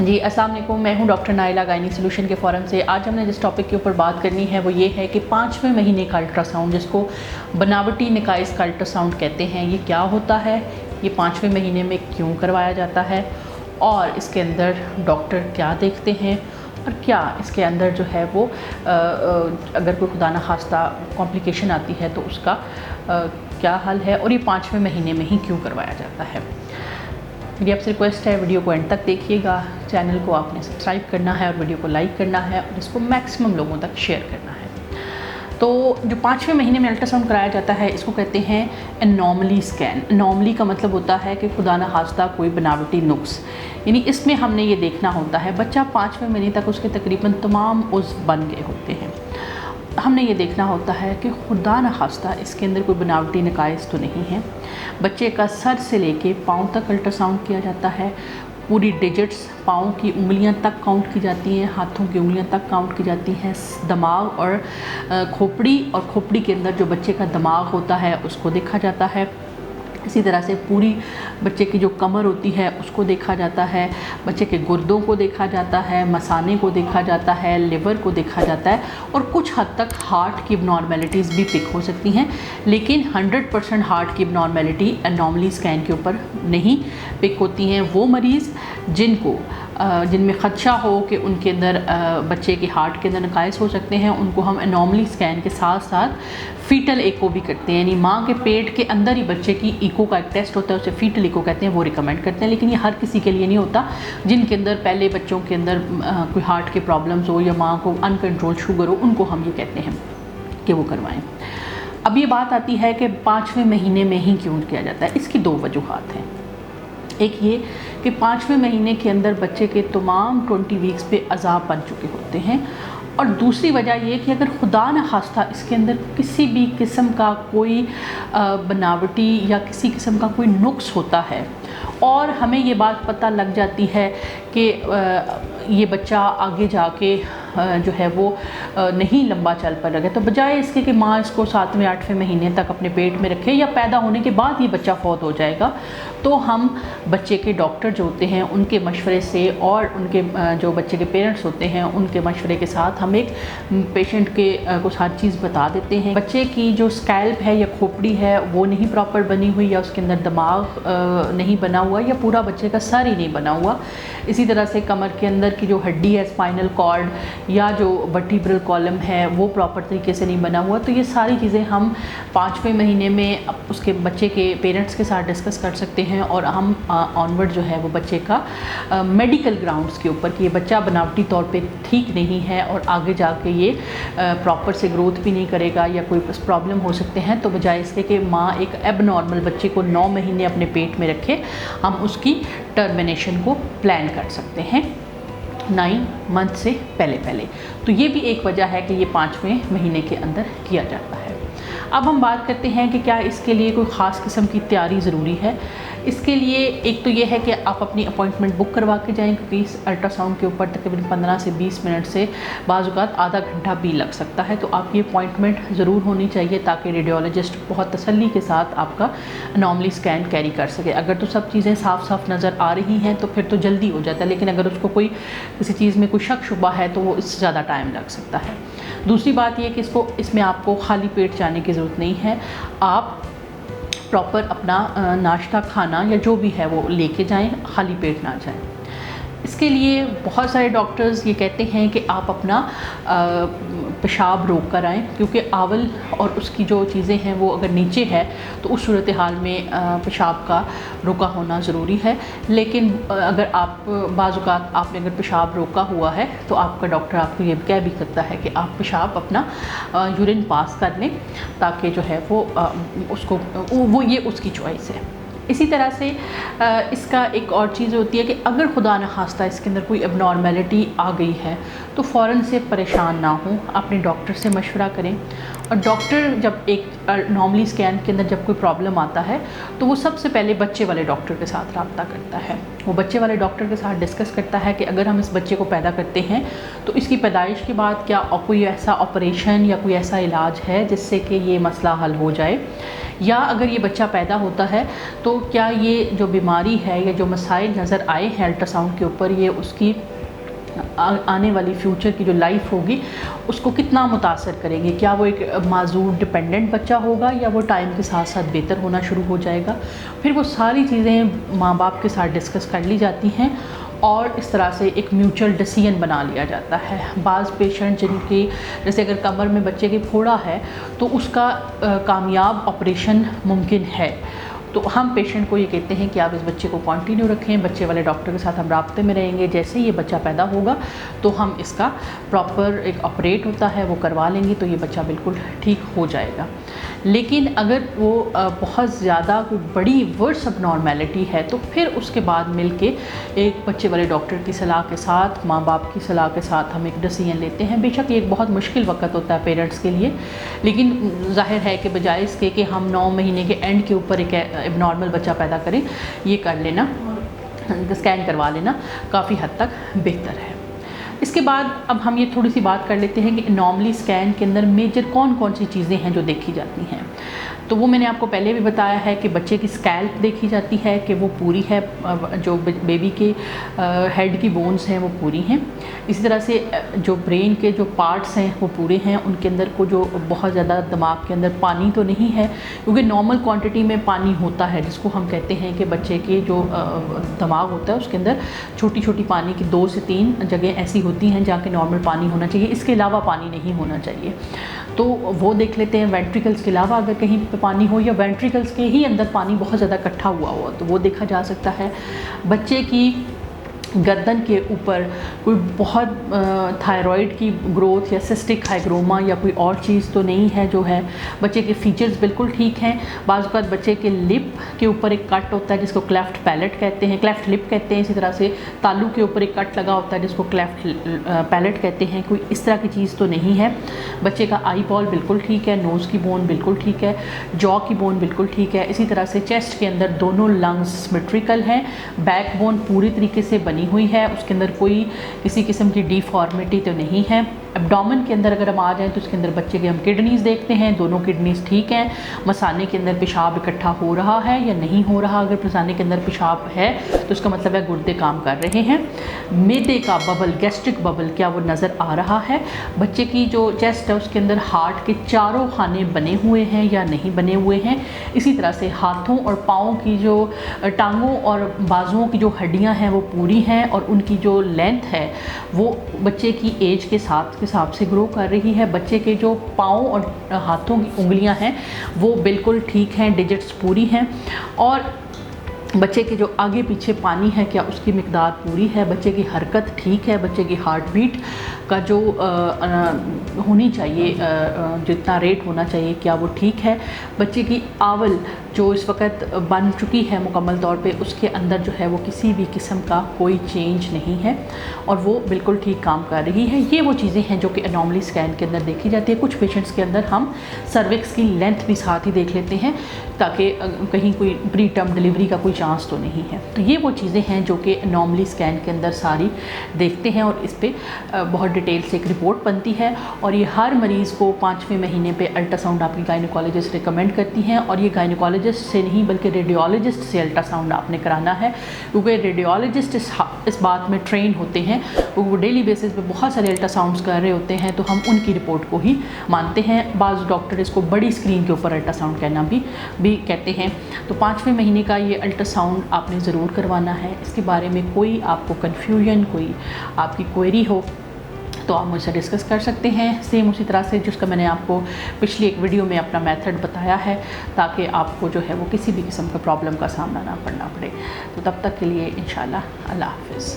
जी अस्सलाम वालेकुम, मैं हूं डॉक्टर नाइला गायनी सॉल्यूशन के फ़ोरम से। आज हमने जिस टॉपिक के ऊपर बात करनी है वो ये है कि 5वें महीने का अल्ट्रासाउंड, जिसको बनावटी निकाइस का अल्ट्रासाउंड कहते हैं, ये क्या होता है, ये 5वें महीने में क्यों करवाया जाता है और इसके अंदर डॉक्टर क्या देखते हैं और क्या इसके अंदर जो है वो अगर कोई खुदा न खास्ता कॉम्प्लिकेशन आती है तो उसका क्या हल है और ये 5वें महीने में ही क्यों करवाया जाता है। मेरी आपसे रिक्वेस्ट है, वीडियो को एंड तक देखिएगा। चैनल को आपने सब्सक्राइब करना है और वीडियो को लाइक करना है और इसको मैक्सिमम लोगों तक शेयर करना है। तो जो 5वें महीने में अल्ट्रासाउंड कराया जाता है इसको कहते हैं एनॉमली स्कैन। एनॉमली का मतलब होता है कि खुदा न खास्ता कोई बनावटी नुक्स, यानी इसमें हमने ये देखना होता है बच्चा 5वें महीने तक उसके तकरीबन तमाम उज़्व बन गए होते हैं। हमने ये देखना होता है कि खुदा न खास्ता इसके अंदर कोई बनावटी नकाइस तो नहीं है। बच्चे का सर से लेके पाँव तक अल्ट्रासाउंड किया जाता है, पूरी डिजिट्स पाँव की उंगलियां तक काउंट की जाती हैं, हाथों की उंगलियां तक काउंट की जाती हैं, दिमाग और खोपड़ी और खोपड़ी के अंदर जो बच्चे का दिमाग होता है उसको देखा जाता है। इसी तरह से पूरी बच्चे की जो कमर होती है उसको देखा जाता है, बच्चे के गुर्दों को देखा जाता है, मसाने को देखा जाता है, लिवर को देखा जाता है और कुछ हद तक हार्ट की एबनॉर्मेलिटीज़ भी पिक हो सकती हैं। लेकिन 100% हार्ट की एबनॉर्मेलिटी एनॉमली स्कैन के ऊपर नहीं पिक होती हैं। वो मरीज़ जिनमें ख़दशा हो कि उनके अंदर बच्चे के हार्ट के अंदर नकाइस हो सकते हैं, उनको हम एनॉमली स्कैन के साथ साथ फ़ीटल एको भी करते हैं, यानी माँ के पेट के अंदर ही बच्चे की ईको का एक टेस्ट होता है, उसे फ़ीटल एको कहते हैं, वो रिकमेंड करते हैं। लेकिन ये हर किसी के लिए नहीं होता जिनके अंदर पहले बच्चों के अंदर कोई हार्ट के प्रॉब्लम्स हो या माँ को अनकंट्रोल शुगर हो, उनको हम ये कहते हैं कि वो करवाएँ। अब ये बात आती है कि 5वें महीने में ही क्यों किया जाता है। इसकी दो वजूहात हैं। एक ये कि 5वें महीने के अंदर बच्चे के तमाम 20 वीक्स पे अज़ाब बन चुके होते हैं और दूसरी वजह ये कि अगर खुदा न खास्ता इसके अंदर किसी भी किस्म का कोई बनावटी या किसी किस्म का कोई नुक्स होता है और हमें ये बात पता लग जाती है कि ये बच्चा आगे जाके जो है वो नहीं लंबा चल पा रहा है, तो बजाय इसके कि माँ इसको 7वें 8वें महीने तक अपने पेट में रखे या पैदा होने के बाद ये बच्चा फौत हो जाएगा, तो हम बच्चे के डॉक्टर जो होते हैं उनके मशवरे से और उनके जो बच्चे के पेरेंट्स होते हैं उनके मशवरे के साथ हम एक पेशेंट के को हर चीज़ बता देते हैं। बच्चे की जो स्कैल्प है या खोपड़ी है वो नहीं प्रॉपर बनी हुई या उसके अंदर दिमाग नहीं बना हुआ या पूरा बच्चे का सर ही नहीं बना हुआ। इसी तरह से कमर के अंदर की जो हड्डी है, स्पाइनल कॉर्ड या जो वर्टिब्रल कॉलम है, वो प्रॉपर तरीके से नहीं बना हुआ। तो ये सारी चीज़ें हम 5वें महीने में उसके बच्चे के पेरेंट्स के साथ डिस्कस कर सकते हैं और हम ऑनवर्ड जो है वो बच्चे का मेडिकल ग्राउंड्स के ऊपर कि ये बच्चा बनावटी तौर पे ठीक नहीं है और आगे जाके ये प्रॉपर से ग्रोथ भी नहीं करेगा या कोई प्रॉब्लम हो सकते हैं, तो बजाय इसके कि माँ एक एबनॉर्मल बच्चे को 9 महीने अपने पेट में रखे, हम उसकी टर्मिनेशन को प्लान कर सकते हैं 9 मंथ से पहले। तो ये भी एक वजह है कि ये 5वें महीने के अंदर किया जाता है। अब हम बात करते हैं कि क्या इसके लिए कोई ख़ास किस्म की तैयारी ज़रूरी है। इसके लिए एक तो ये है कि आप अपनी अपॉइंटमेंट बुक करवा के जाएँ, क्योंकि इस अल्ट्रासाउंड के ऊपर तकरीबन 15 से 20 मिनट से बाज़ औक़ात आधा घंटा भी लग सकता है। तो आपकी अपॉइंटमेंट ज़रूर होनी चाहिए ताकि रेडियोलॉजिस्ट बहुत तसल्ली के साथ आपका एनॉमली स्कैन कैरी कर सके। अगर तो सब चीज़ें साफ़ साफ़ नज़र आ रही हैं तो फिर तो जल्दी हो जाता है, लेकिन अगर उसको कोई किसी चीज़ में कोई शक शुबा है तो वो इससे ज़्यादा टाइम लग सकता है। दूसरी बात ये कि इसमें आपको खाली पेट जाने की ज़रूरत नहीं है। आप प्रॉपर अपना नाश्ता खाना या जो भी है वो लेके जाएं, खाली पेट ना जाएं। इसके लिए बहुत सारे डॉक्टर्स ये कहते हैं कि आप अपना पेशाब रोक कर आएँ, क्योंकि आंवल और उसकी जो चीज़ें हैं वो अगर नीचे है तो उस सूरत हाल में पेशाब का रुका होना ज़रूरी है। लेकिन अगर आप बाज़ औक़ात आपने अगर पेशाब रोका हुआ है तो आपका डॉक्टर आपको ये कह भी सकता है कि आप पेशाब अपना यूरिन पास कर लें, ताकि जो है वो ये उसकी चॉइस है। इसी तरह से इसका एक और चीज़ होती है कि अगर खुदा न खास्ता इसके अंदर कोई एबनॉर्मेलिटी आ गई है तो फ़ौरन से परेशान ना हो, अपने डॉक्टर से मशवरा करें। और डॉक्टर जब एक नॉर्मली स्कैन के अंदर जब कोई प्रॉब्लम आता है तो वो सबसे पहले बच्चे वाले डॉक्टर के साथ रब्ता करता है। वो बच्चे वाले डॉक्टर के साथ डिस्कस करता है कि अगर हम इस बच्चे को पैदा करते हैं तो इसकी पैदाइश के बाद क्या कोई ऐसा ऑपरेशन या कोई ऐसा इलाज है जिससे कि ये मसला हल हो जाए, या अगर ये बच्चा पैदा होता है तो क्या ये जो बीमारी है या जो मसाइल नज़र आए हैं अल्ट्रासाउंड के ऊपर, ये उसकी आने वाली फ्यूचर की जो लाइफ होगी उसको कितना मुतासर करेंगे। क्या वो एक माजूर डिपेंडेंट बच्चा होगा या वो टाइम के साथ साथ बेहतर होना शुरू हो जाएगा। फिर वो सारी चीज़ें माँ बाप के साथ डिस्कस कर ली जाती हैं और इस तरह से एक म्यूचुअल डिसीजन बना लिया जाता है। बाज़ पेशेंट जिनकी जैसे अगर कमर में बच्चे की फोड़ा है तो उसका कामयाब ऑपरेशन मुमकिन है, तो हम पेशेंट को ये कहते हैं कि आप इस बच्चे को कंटिन्यू रखें, बच्चे वाले डॉक्टर के साथ हम राब्ते में रहेंगे। जैसे ही ये बच्चा पैदा होगा तो हम इसका प्रॉपर एक ऑपरेट होता है वो करवा लेंगे, तो ये बच्चा बिल्कुल ठीक हो जाएगा। लेकिन अगर वो बहुत ज़्यादा कोई बड़ी वर्स अबनॉर्मेलिटी है तो फिर उसके बाद मिलके एक बच्चे वाले डॉक्टर की सलाह के साथ, माँ बाप की सलाह के साथ हम एक डिसीजन लेते हैं। बेशक ये एक बहुत मुश्किल वक्त होता है पेरेंट्स के लिए, लेकिन जाहिर है कि बजाय इसके कि हम 9 महीने के एंड के ऊपर एक एबनॉर्मल बच्चा पैदा करें, ये कर लेना, स्कैन करवा लेना काफ़ी हद तक बेहतर है। इसके बाद अब हम ये थोड़ी सी बात कर लेते हैं कि नॉर्मली स्कैन के अंदर मेजर कौन कौन सी चीज़ें हैं जो देखी जाती हैं। तो वो मैंने आपको पहले भी बताया है कि बच्चे की स्कैल्प देखी जाती है कि वो पूरी है, जो बेबी के हेड की बोन्स हैं वो पूरी हैं। इसी तरह से जो ब्रेन के जो पार्ट्स हैं वो पूरे हैं, उनके अंदर को जो बहुत ज़्यादा दिमाग के अंदर पानी तो नहीं है, क्योंकि नॉर्मल क्वांटिटी में पानी होता है, जिसको हम कहते हैं कि बच्चे के जो दिमाग होता है उसके अंदर छोटी छोटी पानी की 2 से 3 जगह ऐसी होती हैं जहाँ के नॉर्मल पानी होना चाहिए, इसके अलावा पानी नहीं होना चाहिए। तो वो देख लेते हैं। वेंट्रिकल्स के अलावा अगर कहीं पे पानी हो या वेंट्रिकल्स के ही अंदर पानी बहुत ज़्यादा इकट्ठा हुआ हो तो वो देखा जा सकता है। बच्चे की गर्दन के ऊपर कोई बहुत थायराइड की ग्रोथ या सिस्टिक हाइग्रोमा या कोई और चीज़ तो नहीं है जो है। बच्चे के फीचर्स बिल्कुल ठीक हैं। बाज़ वक़्त बच्चे के लिप के ऊपर एक कट होता है जिसको क्लेफ्ट पैलेट कहते हैं, क्लेफ्ट लिप कहते हैं। इसी तरह से तालू के ऊपर एक कट लगा होता है जिसको क्लेफ्ट पैलेट कहते हैं। कोई इस तरह की चीज़ तो नहीं है। बच्चे का आई बॉल बिल्कुल ठीक है, नोज़ की बोन बिल्कुल ठीक है, जॉ की बोन बिल्कुल ठीक है। इसी तरह से चेस्ट के अंदर दोनों लंग्स सिमेट्रिकल हैं, बैक बोन पूरी तरीके से बनी हुई है, उसके अंदर कोई किसी किस्म की डिफॉर्मिटी तो नहीं है। एब्डोमेन के अंदर अगर हम आ जाएं तो उसके अंदर बच्चे के हम किडनीज़ देखते हैं, दोनों किडनीज़ ठीक हैं। मसाने के अंदर पेशाब इकट्ठा हो रहा है या नहीं हो रहा, अगर मसाने के अंदर पेशाब है तो उसका मतलब है गुर्दे काम कर रहे हैं। मैदे का बबल, गैस्ट्रिक बबल, क्या वो नज़र आ रहा है। बच्चे की जो चेस्ट है उसके अंदर हार्ट के चारों खाने बने हुए हैं या नहीं बने हुए हैं। इसी तरह से हाथों और पाँव की जो टांगों और बाजुओं की जो हड्डियाँ हैं वो पूरी हैं और उनकी जो लेंथ है वो बच्चे की एज के साथ के हिसाब से ग्रो कर रही है। बच्चे के जो पाँव और हाथों की उंगलियां हैं वो बिल्कुल ठीक हैं, डिजिट्स पूरी हैं। और बच्चे के जो आगे पीछे पानी है क्या उसकी मिकदार पूरी है। बच्चे की हरकत ठीक है, बच्चे की हार्ट बीट का जो होनी चाहिए, जितना रेट होना चाहिए क्या वो ठीक है। बच्चे की आवल जो इस वक्त बन चुकी है मुकम्मल तौर पे, उसके अंदर जो है वो किसी भी किस्म का कोई चेंज नहीं है और वो बिल्कुल ठीक काम कर रही है। ये वो चीज़ें हैं जो कि एनॉमली स्कैन के अंदर देखी जाती है। कुछ पेशेंट्स के अंदर हम सर्विक्स की लेंथ भी साथ ही देख लेते हैं ताकि कहीं कोई प्री टर्म डिलीवरी का कोई चांस तो नहीं है। तो ये वो चीज़ें हैं जो कि एनॉमली स्कैन के अंदर सारी देखते हैं और इस पर बहुत डिटेल से एक रिपोर्ट बनती है। और ये हर मरीज़ को 5वें महीने पे अल्ट्रासाउंड आपकी गायनेकोलॉजिस्ट रिकमेंड करती हैं। और ये गायनेकोलॉजिस्ट से नहीं बल्कि रेडियोलॉजिस्ट से अल्ट्रासाउंड आपने कराना है, क्योंकि रेडियोलॉजिस्ट इस बात में ट्रेन होते हैं, क्योंकि वो डेली बेसिस पे बहुत सारे अल्ट्रासाउंड्स कर रहे होते हैं, तो हम उनकी रिपोर्ट को ही मानते हैं। बाज़ डॉक्टर इसको बड़ी स्क्रीन के ऊपर अल्ट्रासाउंड कहना भी कहते हैं। तो 5वें महीने का ये अल्ट्रासाउंड आपने ज़रूर करवाना है। इसके बारे में कोई आपको कन्फ्यूजन, कोई आपकी क्वेरी हो तो आप मुझसे डिस्कस कर सकते हैं, सेम उसी तरह से जिसका मैंने आपको पिछली एक वीडियो में अपना मेथड बताया है, ताकि आपको जो है वो किसी भी किस्म का प्रॉब्लम का सामना ना करना पड़े। तो तब तक के लिए इंशाल्लाह अल्लाह हाफ़िज़।